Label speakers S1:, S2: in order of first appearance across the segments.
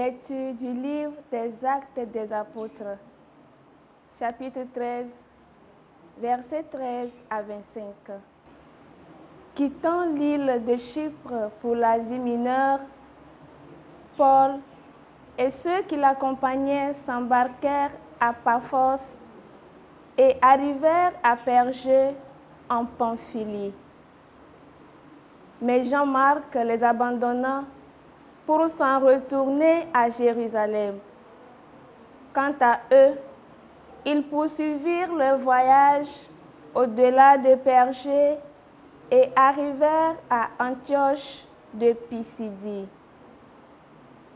S1: Lecture du livre des Actes des Apôtres, chapitre 13, versets 13 à 25. Quittant l'île de Chypre pour l'Asie mineure, Paul et ceux qui l'accompagnaient s'embarquèrent à Paphos et arrivèrent à Pergé en Pamphylie. Mais Jean-Marc les abandonna pour s'en retourner à Jérusalem. Quant à eux, ils poursuivirent leur voyage au-delà de Pergé et arrivèrent à Antioche de Pisidie.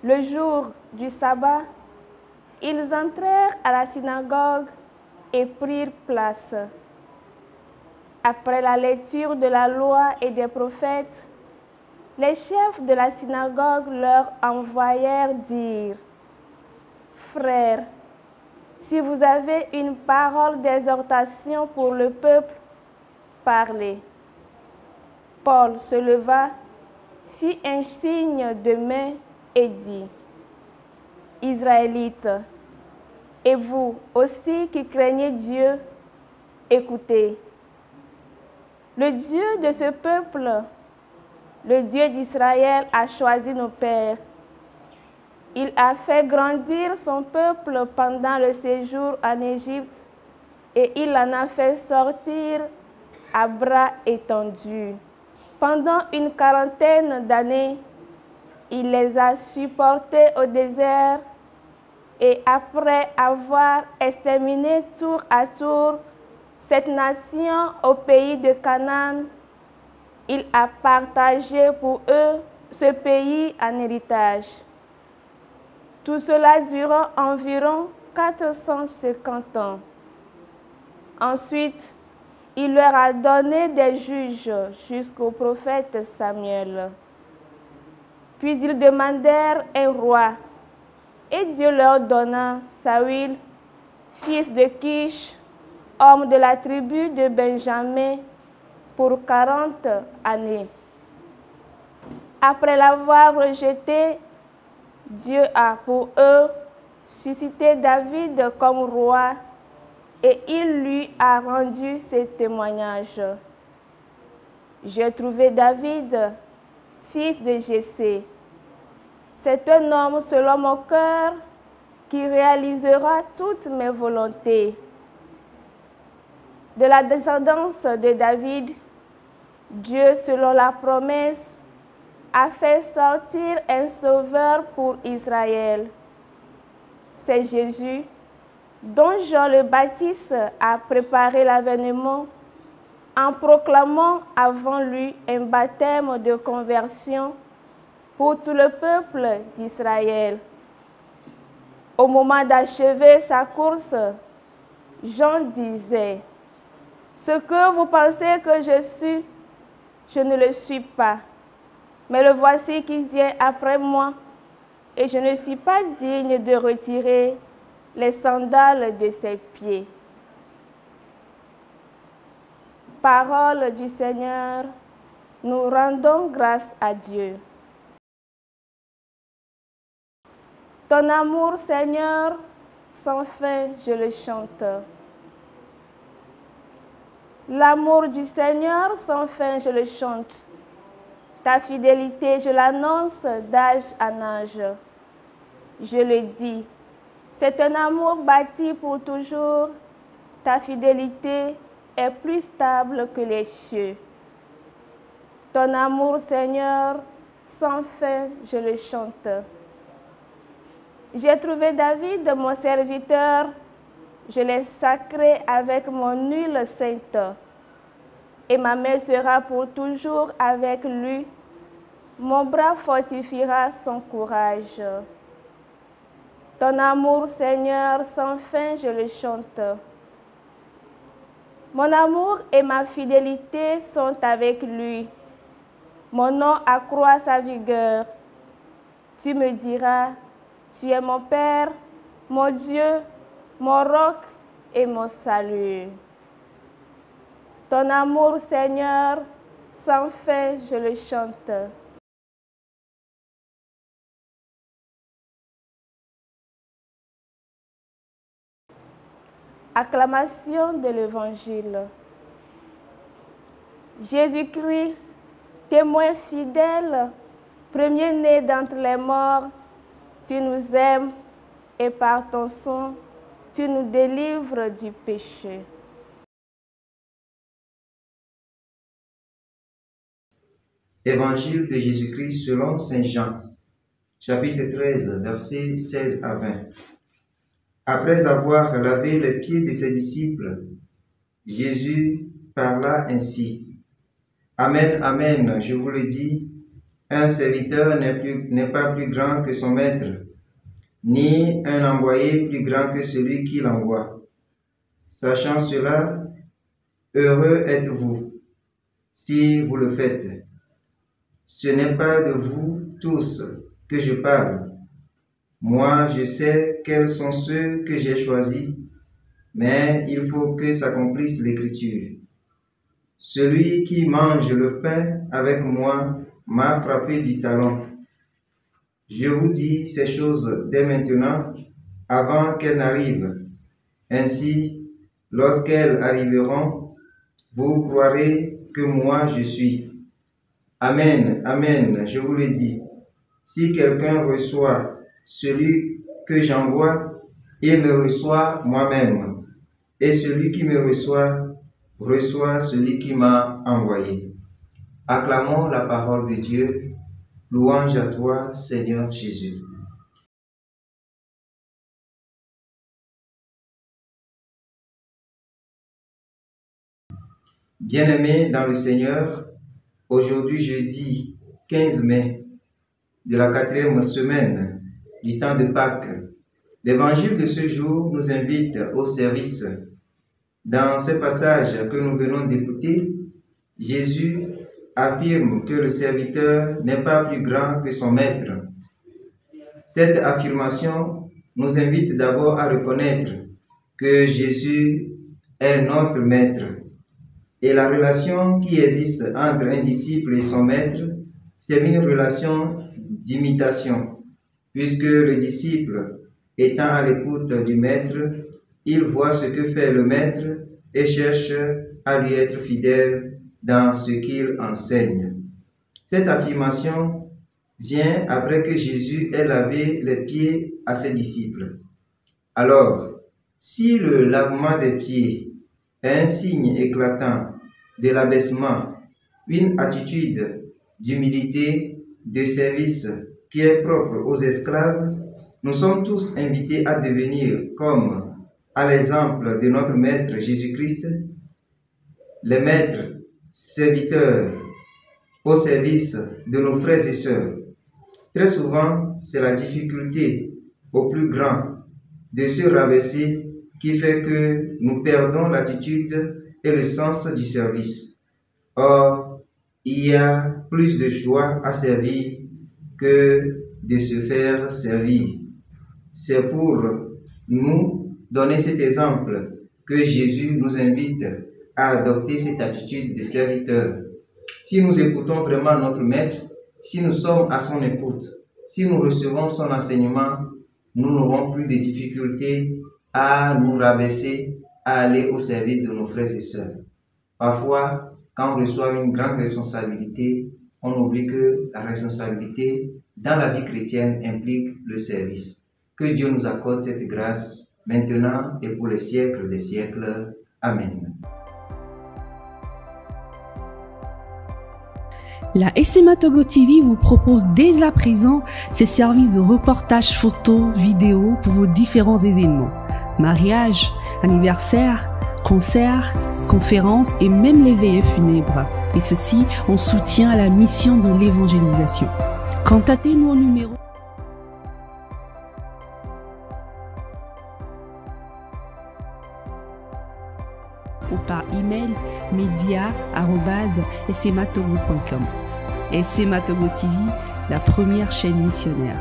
S1: Le jour du sabbat, ils entrèrent à la synagogue et prirent place. Après la lecture de la loi et des prophètes, les chefs de la synagogue leur envoyèrent dire: « Frères, si vous avez une parole d'exhortation pour le peuple, parlez. » Paul se leva, fit un signe de main et dit: « Israélites, et vous aussi qui craignez Dieu, écoutez. Le Dieu de ce peuple, le Dieu d'Israël, a choisi nos pères. Il a fait grandir son peuple pendant le séjour en Égypte et il en a fait sortir à bras étendus. Pendant une quarantaine d'années, il les a supportés au désert et après avoir exterminé tour à tour cette nation au pays de Canaan, il a partagé pour eux ce pays en héritage. Tout cela durant environ 450 ans. Ensuite, il leur a donné des juges jusqu'au prophète Samuel. Puis ils demandèrent un roi, et Dieu leur donna Saül, fils de Kish, homme de la tribu de Benjamin, pour 40 années. Après l'avoir rejeté, Dieu a pour eux suscité David comme roi et il lui a rendu ce témoignage. J'ai trouvé David, fils de Jessé. C'est un homme selon mon cœur qui réalisera toutes mes volontés. De la descendance de David, Dieu, selon la promesse, a fait sortir un sauveur pour Israël. C'est Jésus, dont Jean le Baptiste a préparé l'avènement en proclamant avant lui un baptême de conversion pour tout le peuple d'Israël. Au moment d'achever sa course, Jean disait: « Ce que vous pensez que je suis, je ne le suis pas. Mais le voici qui vient après moi, et je ne suis pas digne de retirer les sandales de ses pieds. » Parole du Seigneur, nous rendons grâce à Dieu. Ton amour, Seigneur, sans fin, je le chante. L'amour du Seigneur, sans fin, je le chante. Ta fidélité, je l'annonce d'âge en âge. Je le dis, c'est un amour bâti pour toujours. Ta fidélité est plus stable que les cieux. Ton amour, Seigneur, sans fin, je le chante. J'ai trouvé David, mon serviteur, je l'ai sacré avec mon huile sainte. Et ma main sera pour toujours avec lui. Mon bras fortifiera son courage. Ton amour, Seigneur, sans fin, je le chante. Mon amour et ma fidélité sont avec lui. Mon nom accroît sa vigueur. Tu me diras: tu es mon Père, mon Dieu, mon roc et mon salut. Ton amour, Seigneur, sans fin, je le chante. Acclamation de l'Évangile. Jésus-Christ, témoin fidèle, premier-né d'entre les morts, tu nous aimes et par ton sang, tu nous délivres du péché.
S2: Évangile de Jésus-Christ selon Saint Jean, chapitre 13, versets 16 à 20. Après avoir lavé les pieds de ses disciples, Jésus parla ainsi. Amen, amen, je vous le dis, un serviteur n'est pas plus grand que son maître, ni un envoyé plus grand que celui qui l'envoie. Sachant cela, heureux êtes-vous si vous le faites. Ce n'est pas de vous tous que je parle. Moi, je sais quels sont ceux que j'ai choisis, mais il faut que s'accomplisse l'Écriture. Celui qui mange le pain avec moi m'a frappé du talon. Je vous dis ces choses dès maintenant, avant qu'elles n'arrivent. Ainsi, lorsqu'elles arriveront, vous croirez que moi je suis. Amen, amen, je vous le dis. Si quelqu'un reçoit celui que j'envoie, il me reçoit moi-même. Et celui qui me reçoit celui qui m'a envoyé. Acclamons la parole de Dieu. Louange à toi, Seigneur Jésus. Bien-aimés dans le Seigneur, aujourd'hui jeudi 15 mai de la 4e semaine du temps de Pâques, l'évangile de ce jour nous invite au service. Dans ce passage que nous venons d'écouter, Jésus affirme que le serviteur n'est pas plus grand que son maître. Cette affirmation nous invite d'abord à reconnaître que Jésus est notre maître. Et la relation qui existe entre un disciple et son maître, c'est une relation d'imitation, puisque le disciple, étant à l'écoute du maître, il voit ce que fait le maître et cherche à lui être fidèle dans ce qu'il enseigne. Cette affirmation vient après que Jésus ait lavé les pieds à ses disciples. Alors, si le lavement des pieds est un signe éclatant de l'abaissement, une attitude d'humilité, de service qui est propre aux esclaves, nous sommes tous invités à devenir comme à l'exemple de notre Maître Jésus-Christ, les maîtres serviteurs au service de nos frères et sœurs. Très souvent, c'est la difficulté au plus grand de se rabaisser qui fait que nous perdons l'attitude et le sens du service. Or, il y a plus de joie à servir que de se faire servir. C'est pour nous donner cet exemple que Jésus nous invite à adopter cette attitude de serviteur. Si nous écoutons vraiment notre Maître, si nous sommes à son écoute, si nous recevons son enseignement, nous n'aurons plus de difficultés à nous rabaisser, à aller au service de nos frères et sœurs. Parfois, quand on reçoit une grande responsabilité, on oublie que la responsabilité dans la vie chrétienne implique le service. Que Dieu nous accorde cette grâce maintenant et pour les siècles des siècles. Amen.
S3: La SMA Togo TV vous propose dès à présent ses services de reportage photo, vidéo pour vos différents événements. Mariage, anniversaire, concerts, conférences et même les veillées funèbres. Et ceci en soutien à la mission de l'évangélisation. Contactez-nous au numéro ou par email media@smatogo.com. SMA Togo TV, la première chaîne missionnaire.